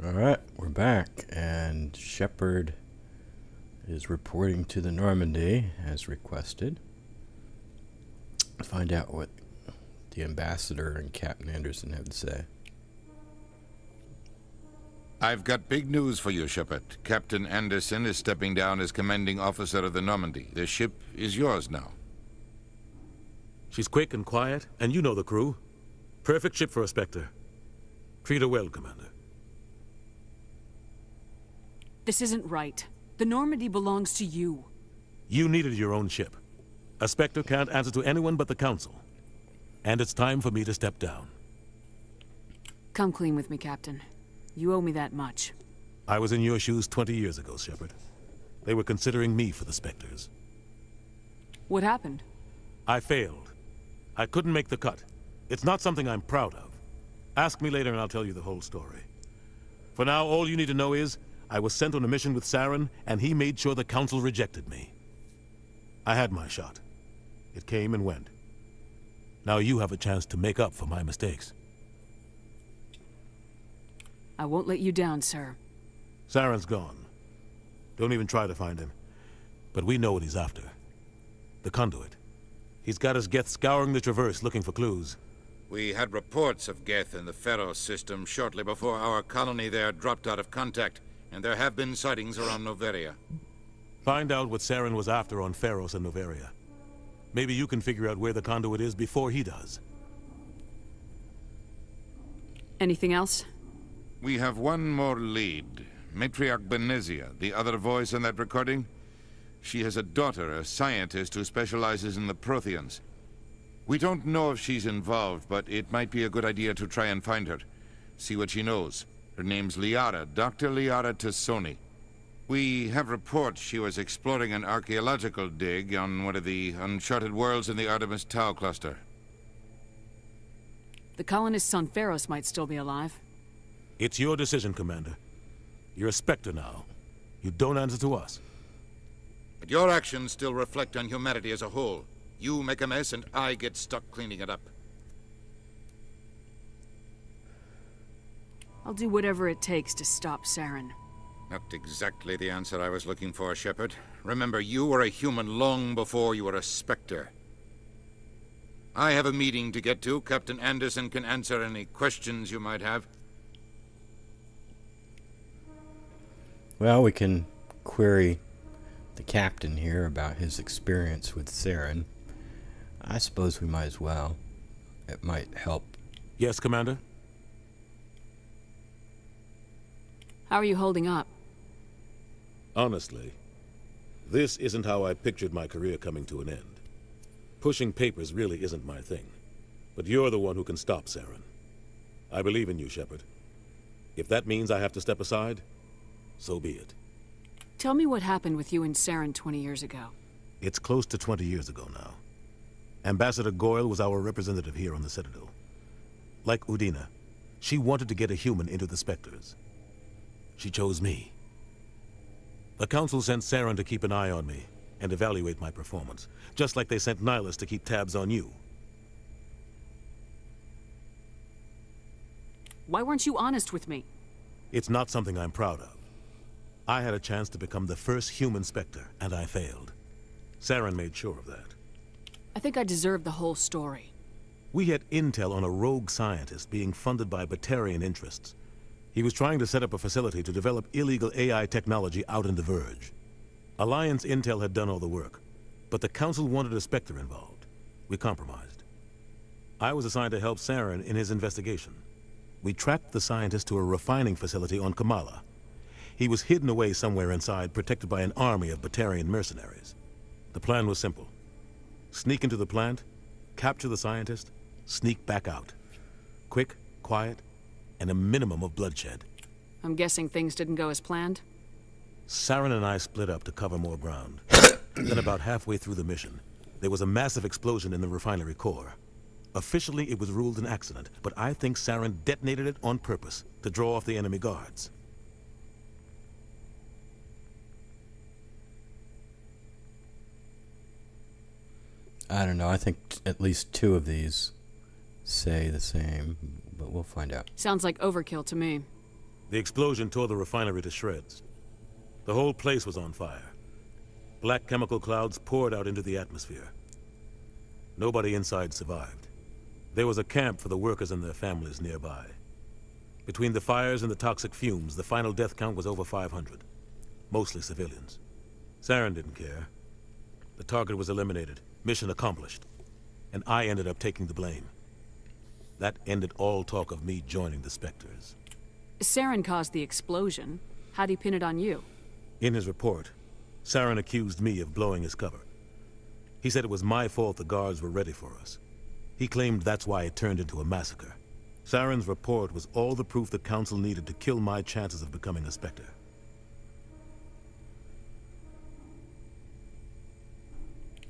Alright, we're back, and Shepard is reporting to the Normandy as requested. Find out what the ambassador and Captain Anderson have to say. I've got big news for you, Shepard. Captain Anderson is stepping down as commanding officer of the Normandy. The ship is yours now. She's quick and quiet, and you know the crew. Perfect ship for a Spectre. Treat her well, Commander. This isn't right. The Normandy belongs to you. You needed your own ship. A Spectre can't answer to anyone but the Council. And it's time for me to step down. Come clean with me, Captain. You owe me that much. I was in your shoes 20 years ago, Shepard. They were considering me for the Spectres. What happened? I failed. I couldn't make the cut. It's not something I'm proud of. Ask me later and I'll tell you the whole story. For now, all you need to know is, I was sent on a mission with Saren, and he made sure the Council rejected me. I had my shot. It came and went. Now you have a chance to make up for my mistakes. I won't let you down, sir. Saren's gone. Don't even try to find him. But we know what he's after. The conduit. He's got his Geth scouring the Traverse looking for clues. We had reports of Geth in the Pharos system shortly before our colony there dropped out of contact, and there have been sightings around Noveria. Find out what Saren was after on Pharos and Noveria. Maybe you can figure out where the conduit is before he does. Anything else? We have one more lead. Matriarch Benezia, the other voice in that recording. She has a daughter, a scientist who specializes in the Protheans. We don't know if she's involved, but it might be a good idea to try and find her. See what she knows. Her name's Liara, Dr. Liara Tassoni. We have reports she was exploring an archaeological dig on one of the uncharted worlds in the Artemis Tau cluster. The colonists on Pharos might still be alive. It's your decision, Commander. You're a Spectre now. You don't answer to us. But your actions still reflect on humanity as a whole. You make a mess and I get stuck cleaning it up. I'll do whatever it takes to stop Saren. Not exactly the answer I was looking for, Shepard. Remember, you were a human long before you were a Spectre. I have a meeting to get to. Captain Anderson can answer any questions you might have. Well, we can query the captain here about his experience with Saren. I suppose we might as well. It might help. Yes, Commander? How are you holding up? Honestly, this isn't how I pictured my career coming to an end. Pushing papers really isn't my thing. But you're the one who can stop Saren. I believe in you, Shepard. If that means I have to step aside, so be it. Tell me what happened with you and Saren 20 years ago. It's close to 20 years ago now. Ambassador Goyle was our representative here on the Citadel. Like Udina, she wanted to get a human into the Spectres. She chose me. The Council sent Saren to keep an eye on me and evaluate my performance, just like they sent Nihilus to keep tabs on you. Why weren't you honest with me? It's not something I'm proud of. I had a chance to become the first human Spectre, and I failed. Saren made sure of that. I think I deserve the whole story. We had intel on a rogue scientist being funded by Batarian interests. He was trying to set up a facility to develop illegal AI technology out in the Verge. Alliance intel had done all the work, but the Council wanted a Spectre involved. We compromised. I was assigned to help Saren in his investigation. We tracked the scientist to a refining facility on Kamala. He was hidden away somewhere inside, protected by an army of Batarian mercenaries. The plan was simple. Sneak into the plant, capture the scientist, sneak back out. Quick, quiet, and a minimum of bloodshed. I'm guessing things didn't go as planned? Saren and I split up to cover more ground. Then about halfway through the mission, there was a massive explosion in the refinery core. Officially, it was ruled an accident, but I think Saren detonated it on purpose to draw off the enemy guards. I don't know. I think at least two of these say the same, but we'll find out. Sounds like overkill to me. The explosion tore the refinery to shreds. The whole place was on fire. Black chemical clouds poured out into the atmosphere. Nobody inside survived. There was a camp for the workers and their families nearby. Between the fires and the toxic fumes, the final death count was over 500. Mostly civilians. Saren didn't care. The target was eliminated. Mission accomplished. And I ended up taking the blame. That ended all talk of me joining the Spectres. Saren caused the explosion. How'd he pin it on you? In his report, Saren accused me of blowing his cover. He said it was my fault the guards were ready for us. He claimed that's why it turned into a massacre. Saren's report was all the proof the Council needed to kill my chances of becoming a Spectre.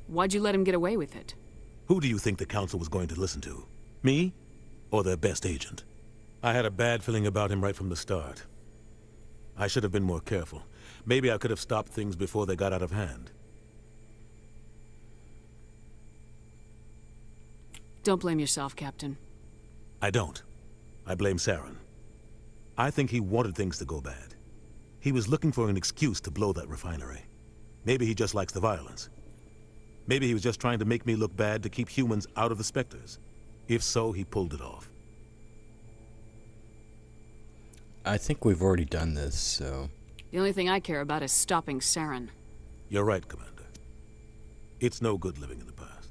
Why'd you let him get away with it? Who do you think the Council was going to listen to? Me? Or their best agent? I had a bad feeling about him right from the start. I should have been more careful. Maybe I could have stopped things before they got out of hand. Don't blame yourself, Captain. I don't. I blame Saren. I think he wanted things to go bad. He was looking for an excuse to blow that refinery. Maybe he just likes the violence. Maybe he was just trying to make me look bad to keep humans out of the Spectres. If so, he pulled it off. I think we've already done this, so... The only thing I care about is stopping Saren. You're right, Commander. It's no good living in the past.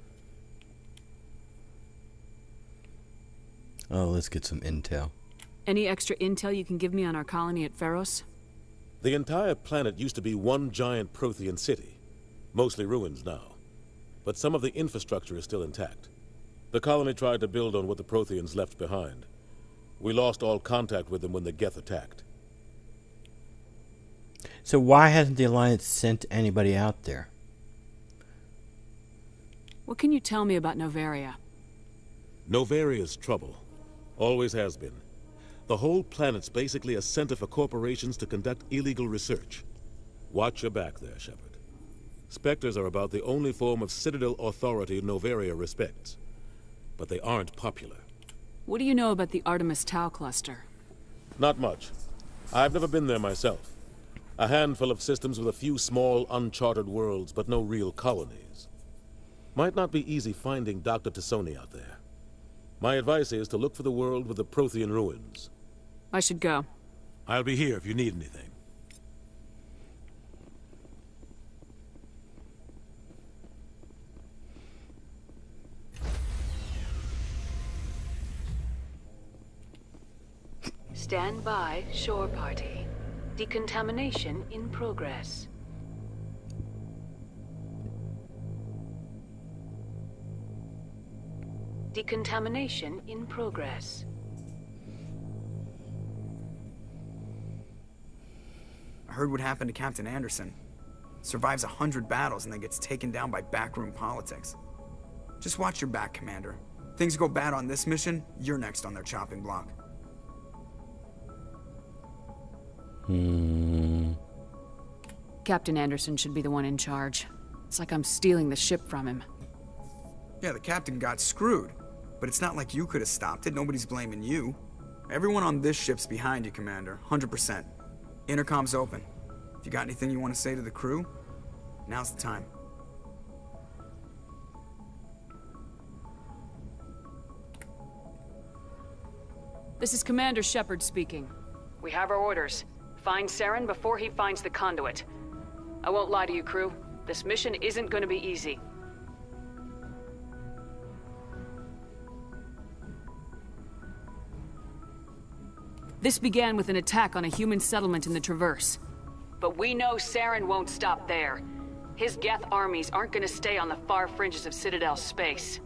Oh, let's get some intel. Any extra intel you can give me on our colony at Pharos? The entire planet used to be one giant Prothean city. Mostly ruins now. But some of the infrastructure is still intact. The colony tried to build on what the Protheans left behind. We lost all contact with them when the Geth attacked. So why hasn't the Alliance sent anybody out there? What can you tell me about Novaria? Novaria's trouble. Always has been. The whole planet's basically a center for corporations to conduct illegal research. Watch your back there, Shepard. Spectres are about the only form of Citadel authority Novaria respects. But they aren't popular. What do you know about the Artemis Tau cluster? Not much. I've never been there myself. A handful of systems with a few small, uncharted worlds, but no real colonies. Might not be easy finding Dr. Tassoni out there. My advice is to look for the world with the Prothean ruins. I should go. I'll be here if you need anything. Stand by, shore party. Decontamination in progress. Decontamination in progress. I heard what happened to Captain Anderson. Survives 100 battles and then gets taken down by backroom politics. Just watch your back, Commander. Things go bad on this mission, you're next on their chopping block. Captain Anderson should be the one in charge. It's like I'm stealing the ship from him. Yeah, the captain got screwed. But it's not like you could have stopped it. Nobody's blaming you. Everyone on this ship's behind you, Commander. 100%. Intercom's open. If you got anything you want to say to the crew, now's the time. This is Commander Shepard speaking. We have our orders. Find Saren before he finds the conduit. I won't lie to you, crew. This mission isn't going to be easy. This began with an attack on a human settlement in the Traverse. But we know Saren won't stop there. His Geth armies aren't going to stay on the far fringes of Citadel space.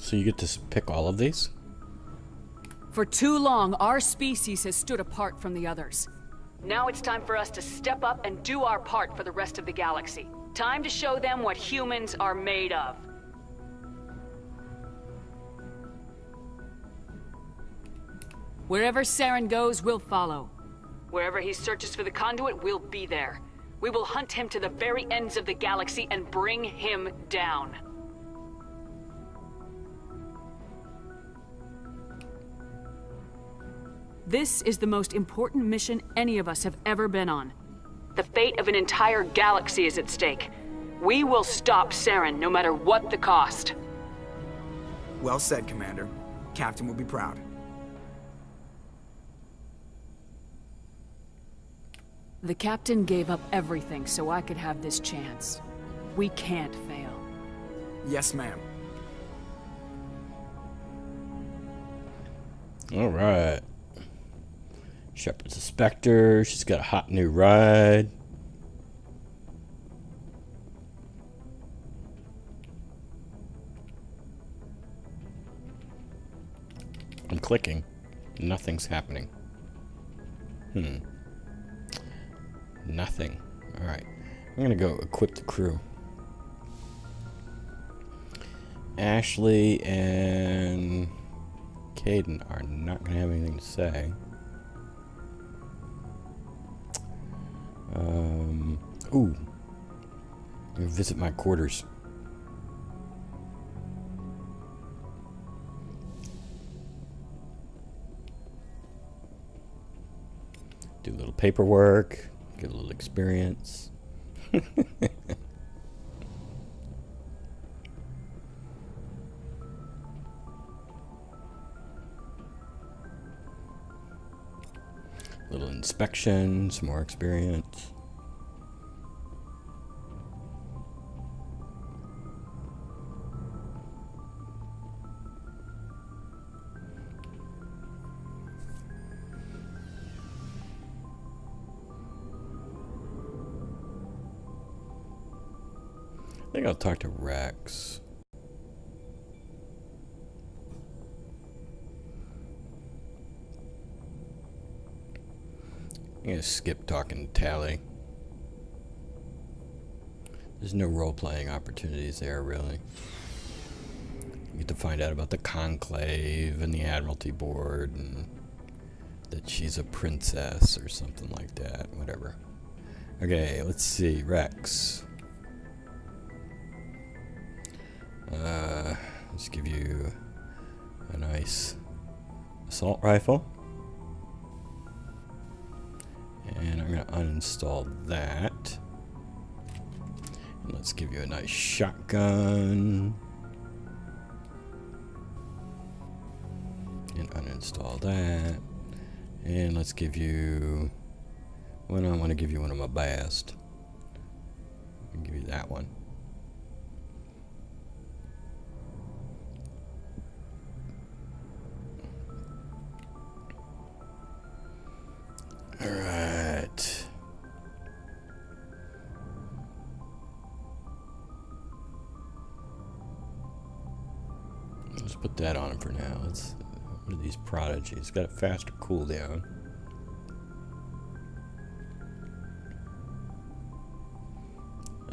So you get to pick all of these? For too long, our species has stood apart from the others. Now it's time for us to step up and do our part for the rest of the galaxy. Time to show them what humans are made of. Wherever Saren goes, we'll follow. Wherever he searches for the conduit, we'll be there. We will hunt him to the very ends of the galaxy and bring him down. This is the most important mission any of us have ever been on. The fate of an entire galaxy is at stake. We will stop Saren, no matter what the cost. Well said, Commander. Captain will be proud. The Captain gave up everything so I could have this chance. We can't fail. Yes, ma'am. Alright. Shepard's a Spectre. She's got a hot new ride. I'm clicking. Nothing's happening. Nothing. Alright. I'm gonna go equip the crew. Ashley and Caden are not gonna have anything to say. Ooh. I'm gonna visit my quarters. Do a little paperwork, get a little experience. Little inspection, some more experience. I think I'll talk to Wrex. I'm gonna skip talking to Tally. There's no role-playing opportunities there, really. You get to find out about the Conclave and the Admiralty Board, and that she's a princess or something like that. Whatever. Okay, let's see. Wrex. Let's give you a nice assault rifle. And I'm going to uninstall that. And let's give you a nice shotgun. And uninstall that. And let's give you... Well, I want to give you one of my best. I'll give you that one. Alright. Let's put that on him for now. Let's, what are these prodigies? Got a faster cooldown.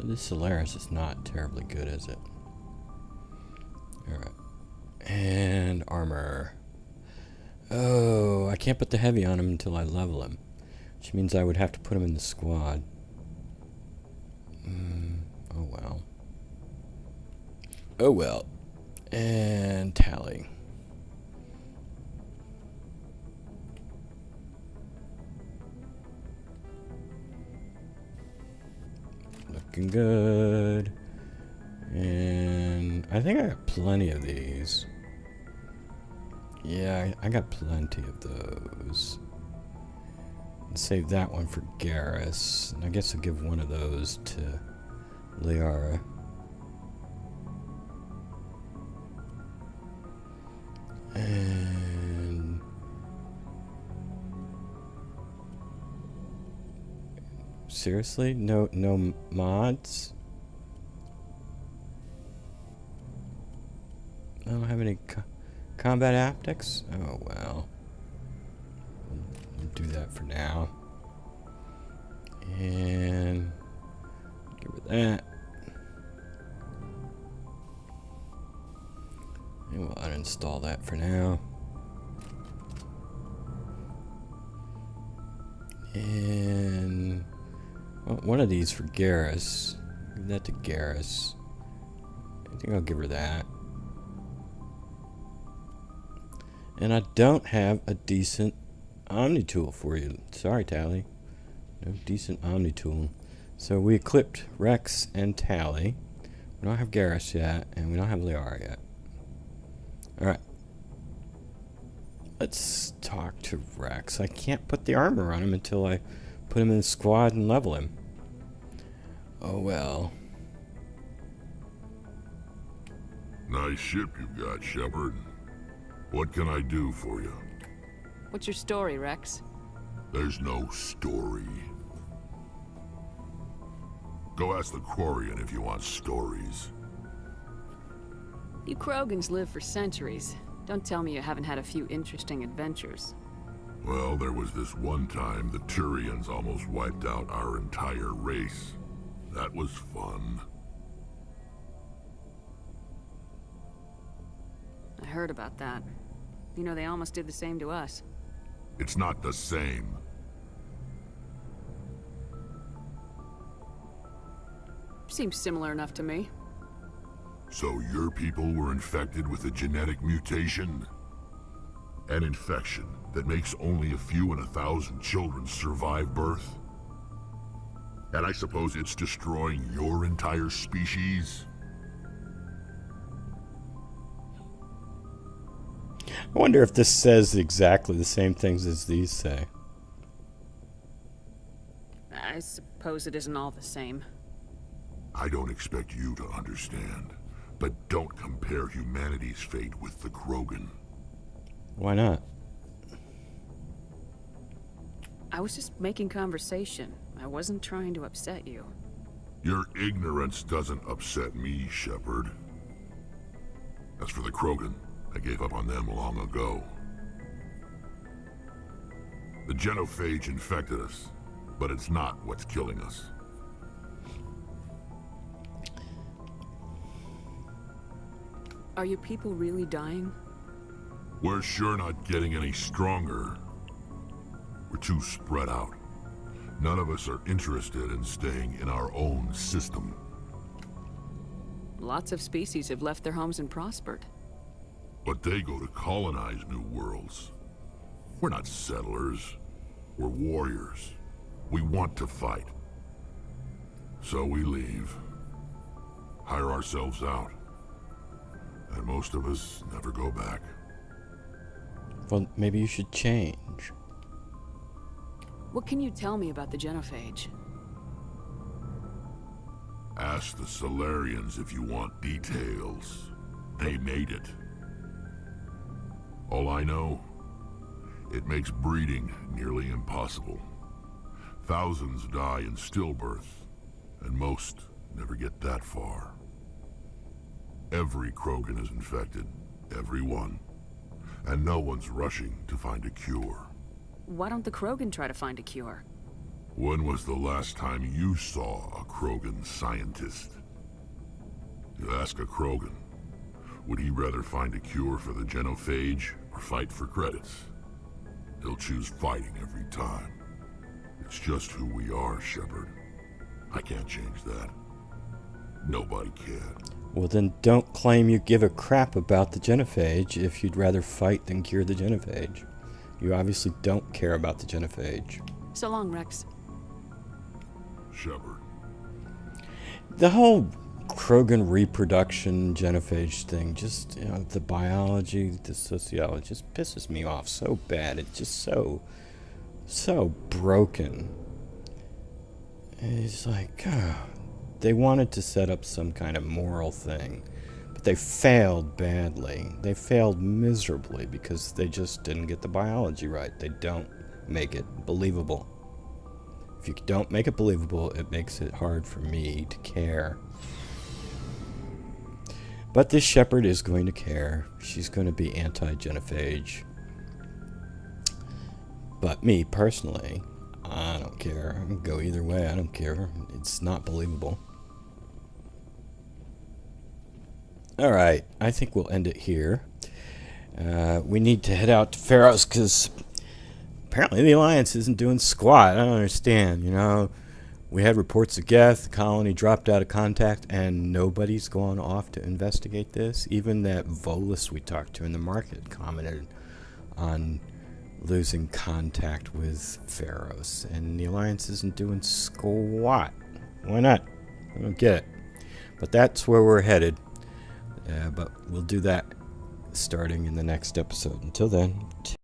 This Solaris is not terribly good, is it? Alright. And armor. Oh, I can't put the heavy on him until I level him. Which means I would have to put him in the squad. Oh well. Oh well. And Tally. Looking good. And I think I got plenty of these. Yeah, I got plenty of those. Save that one for Garrus. And I guess I'll give one of those to Liara. And seriously? No mods? I don't have any combat haptics? Oh well. We'll do that for now. And give her that. And we'll uninstall that for now. And well, one of these for Garrus. Give that to Garrus. I think I'll give her that. And I don't have a decent Omni tool for you. Sorry, Tally. No decent Omni tool. So we equipped Wrex and Tally. We don't have Garrus yet, and we don't have Liara yet. Alright. Let's talk to Wrex. I can't put the armor on him until I put him in the squad and level him. Oh well. Nice ship you got, Shepard. What can I do for you? What's your story, Wrex? There's no story. Go ask the Quarian if you want stories. You Krogans live for centuries. Don't tell me you haven't had a few interesting adventures. Well, there was this one time the Turians almost wiped out our entire race. That was fun. I heard about that. You know, they almost did the same to us. It's not the same. Seems similar enough to me. So your people were infected with a genetic mutation? An infection that makes only a few in 1,000 children survive birth? And I suppose it's destroying your entire species? I wonder if this says exactly the same things as these say. I suppose it isn't all the same. I don't expect you to understand, but don't compare humanity's fate with the Krogan. Why not? I was just making conversation. I wasn't trying to upset you. Your ignorance doesn't upset me, Shepard. As for the Krogan, I gave up on them long ago. The genophage infected us, but it's not what's killing us. Are your people really dying? We're sure not getting any stronger. We're too spread out. None of us are interested in staying in our own system. Lots of species have left their homes and prospered. But they go to colonize new worlds. We're not settlers. We're warriors. We want to fight. So we leave. Hire ourselves out. And most of us never go back. Well, maybe you should change. What can you tell me about the genophage? Ask the Solarians if you want details. They made it. All I know, it makes breeding nearly impossible. Thousands die in stillbirth, and most never get that far. Every Krogan is infected, every one. And no one's rushing to find a cure. Why don't the Krogan try to find a cure? When was the last time you saw a Krogan scientist? You ask a Krogan, would he rather find a cure for the genophage or fight for credits? He'll choose fighting every time. It's just who we are, Shepard. I can't change that. Nobody can. Well, then don't claim you give a crap about the genophage if you'd rather fight than cure the genophage. You obviously don't care about the genophage. So long, Wrex. Shepard. The whole Krogan reproduction genophage thing, just, you know, the biology, the sociology, just pisses me off so bad. It's just so broken. It's like, they wanted to set up some kind of moral thing, but they failed badly. They failed miserably because they just didn't get the biology right. They don't make it believable. If you don't make it believable, it makes it hard for me to care. But this Shepard is going to care. She's going to be anti-genophage. But me, personally, I don't care. I can go either way. I don't care. It's not believable. Alright, I think we'll end it here. We need to head out to Pharos because apparently the Alliance isn't doing squat. I don't understand, you know. We had reports of Geth, the colony dropped out of contact, and nobody's gone off to investigate this. Even that Volus we talked to in the market commented on losing contact with Pharaohs, and the Alliance isn't doing squat. Why not? I don't get it. But that's where we're headed. But we'll do that starting in the next episode. Until then...